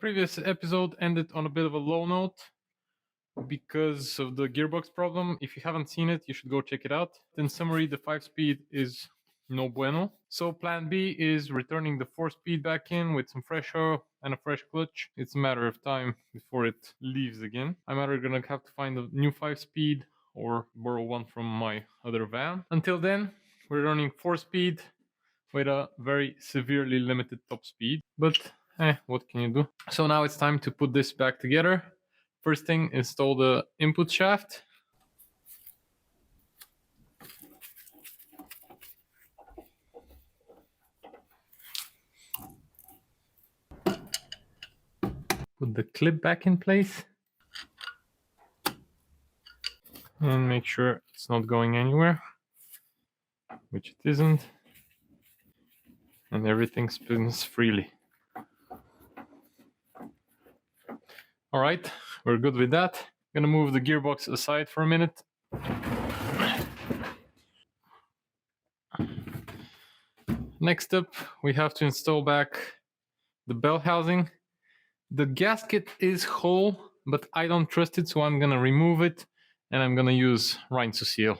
Previous episode ended on a bit of a low note because of the gearbox problem. If you haven't seen it, you should go check it out. In summary, the 5-speed is no bueno. So plan B is returning the 4-speed back in with some fresh oil and a fresh clutch. It's a matter of time before it leaves again. I'm either gonna have to find a new 5-speed or borrow one from my other van. Until then, we're running 4-speed with a very severely limited top speed, but what can you do? So now it's time to put this back together. First thing, install the input shaft. Put the clip back in place. And make sure it's not going anywhere, which it isn't. And everything spins freely. Alright, we're good with that. I'm gonna move the gearbox aside for a minute. Next up, we have to install back the bell housing. The gasket is whole, but I don't trust it, so I'm gonna remove it and I'm gonna use Rinso Seal.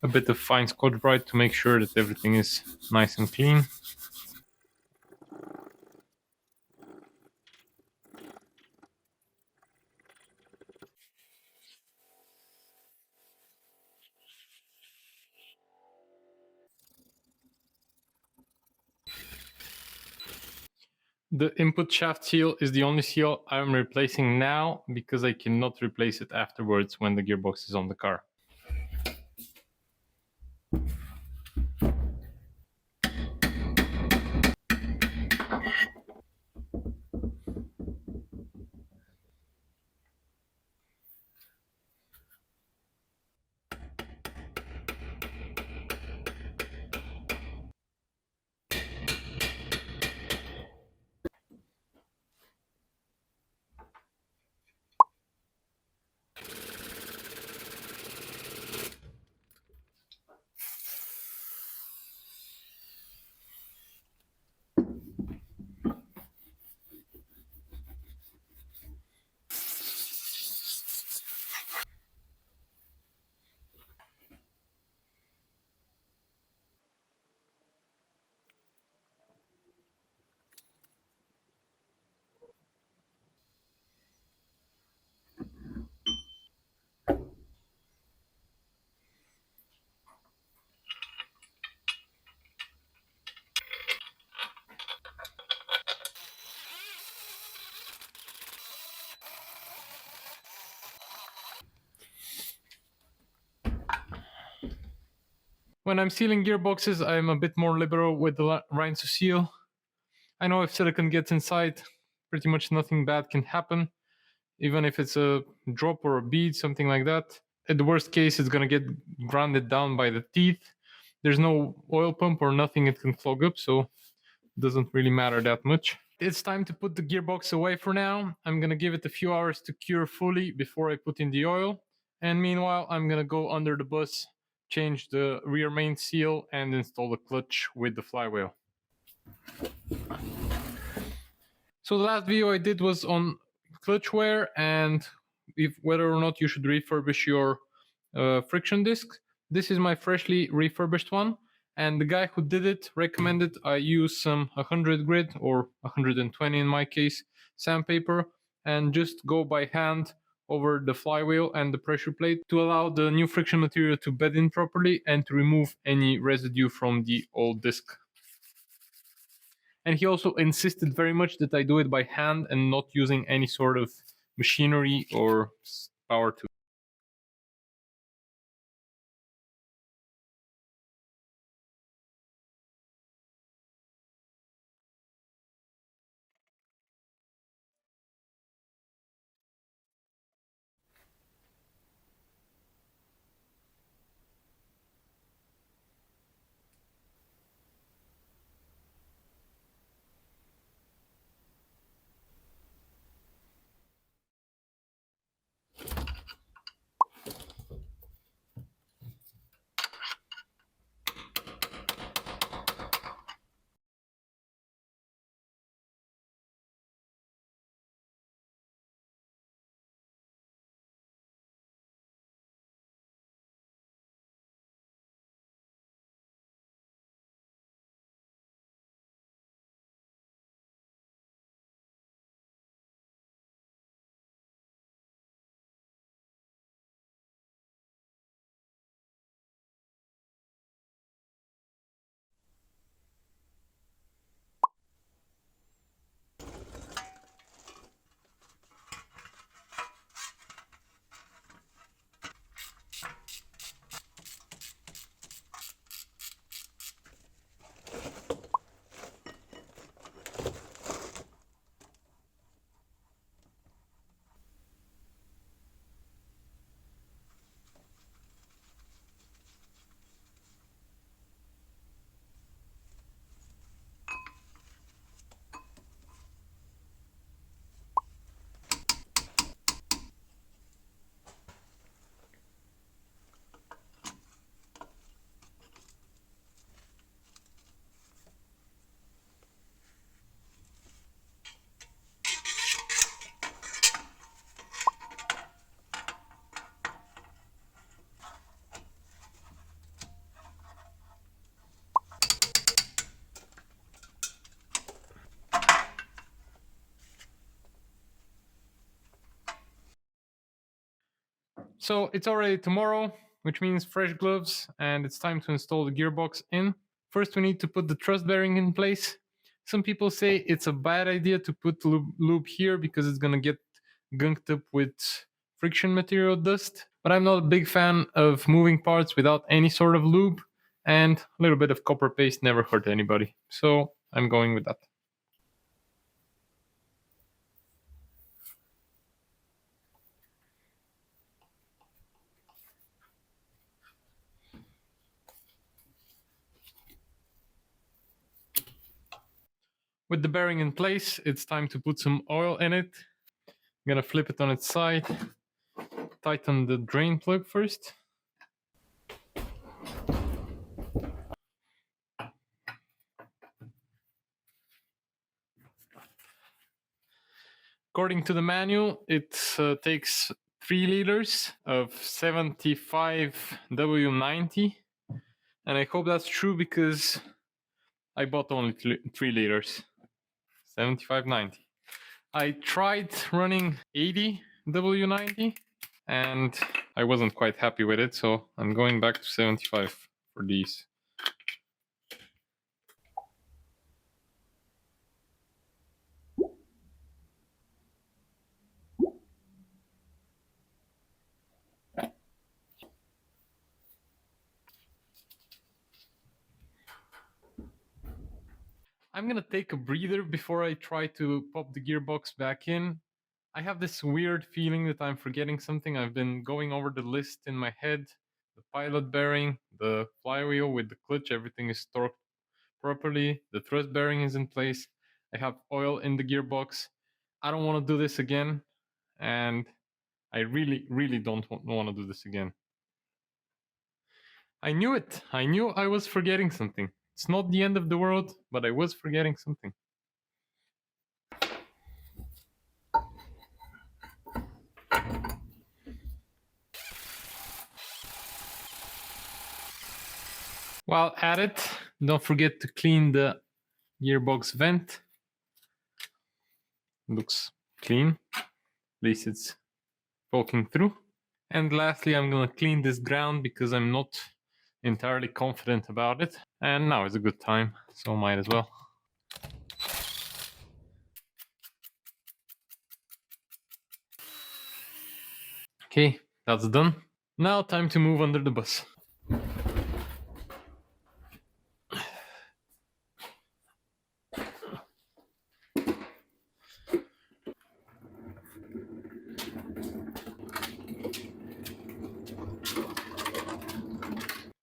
A bit of fine Scotch-Brite to make sure that everything is nice and clean. The input shaft seal is the only seal I'm replacing now because I cannot replace it afterwards when the gearbox is on the car. When I'm sealing gearboxes, I'm a bit more liberal with the Rinso Seal. I know if silicone gets inside, pretty much nothing bad can happen. Even if it's a drop or a bead, something like that. At the worst case, it's gonna get grounded down by the teeth. There's no oil pump or nothing it can clog up, so it doesn't really matter that much. It's time to put the gearbox away for now. I'm gonna give it a few hours to cure fully before I put in the oil. And meanwhile, I'm gonna go under the bus, change the rear main seal, and install the clutch with the flywheel. So the last video I did was on clutch wear and whether or not you should refurbish your friction disc. This is my freshly refurbished one, and the guy who did it recommended I use some 100 grit or 120 in my case sandpaper and just go by hand over the flywheel and the pressure plate to allow the new friction material to bed in properly and to remove any residue from the old disc. And he also insisted very much that I do it by hand and not using any sort of machinery or power tool. So it's already tomorrow, which means fresh gloves, and it's time to install the gearbox in. First, we need to put the truss bearing in place. Some people say it's a bad idea to put lube here because it's gonna get gunked up with friction material dust. But I'm not a big fan of moving parts without any sort of lube, and a little bit of copper paste never hurt anybody. So I'm going with that. With the bearing in place, it's time to put some oil in it. I'm gonna flip it on its side, tighten the drain plug first. According to the manual, it takes 3 liters of 75W90, and I hope that's true because I bought only 3 liters. 7590. I tried running 80W90 and I wasn't quite happy with it, so I'm going back to 75 for these. I'm gonna take a breather before I try to pop the gearbox back in. I have this weird feeling that I'm forgetting something. I've been going over the list in my head. The pilot bearing, the flywheel with the clutch, everything is torqued properly. The thrust bearing is in place. I have oil in the gearbox. I don't want to do this again, and I really don't want to do this again. I knew it. I knew I was forgetting something. It's not the end of the world, but I was forgetting something. While at it, don't forget to clean the gearbox vent. Looks clean. At least it's poking through. And lastly, I'm gonna clean this ground because I'm not entirely confident about it. And now is a good time, so might as well. Okay, that's done. Now time to move under the bus.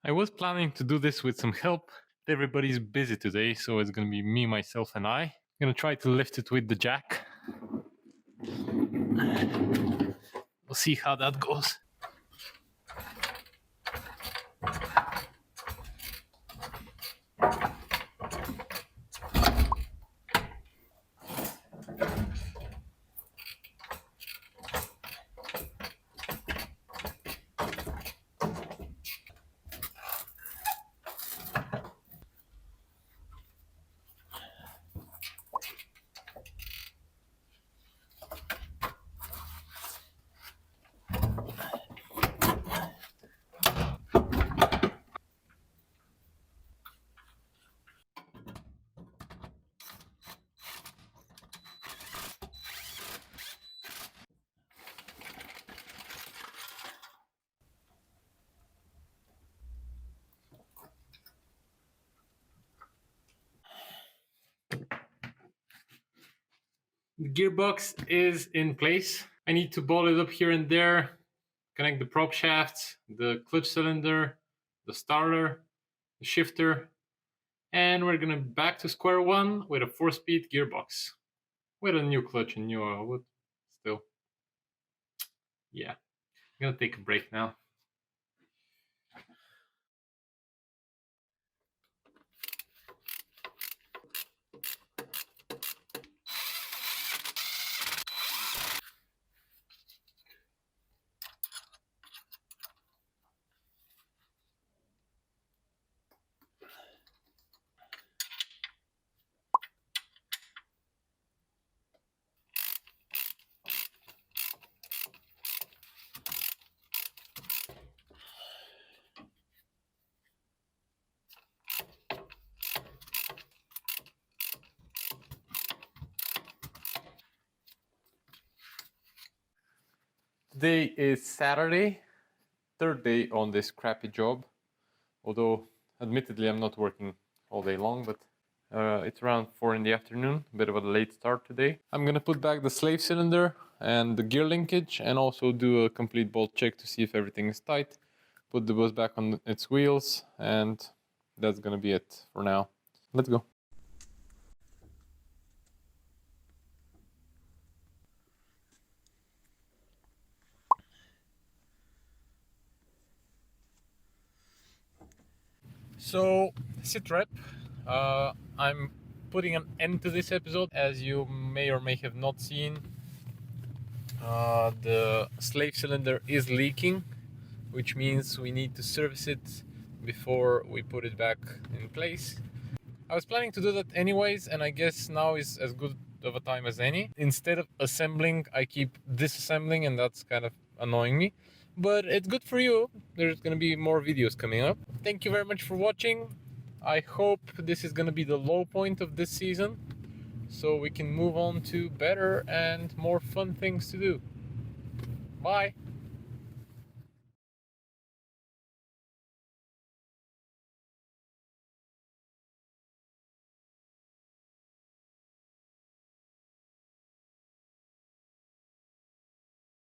I was planning to do this with some help. Everybody's busy today, so it's gonna be me, myself, and I. I'm gonna try to lift it with the jack. We'll see how that goes. The gearbox is in place. I need to ball it up here and there, connect the prop shafts, the clutch cylinder, the starter, the shifter, and we're gonna back to square one with a 4-speed gearbox with a new clutch and new oil, but still. Yeah, I'm gonna take a break now. day is Saturday, third day on this crappy job. Although, admittedly, I'm not working all day long, but it's around 4 in the afternoon, a bit of a late start today. I'm gonna put back the slave cylinder and the gear linkage and also do a complete bolt check to see if everything is tight. Put the bus back on its wheels, and that's gonna be it for now. Let's go. So, sit rep. I'm putting an end to this episode. As you may or may have not seen, the slave cylinder is leaking, which means we need to service it before we put it back in place. I was planning to do that anyways, and I guess now is as good of a time as any. Instead of assembling, I keep disassembling, and that's kind of annoying me. But it's good for you. There's gonna be more videos coming up. Thank you very much for watching. I hope this is gonna be the low point of this season, so we can move on to better and more fun things to do. Bye!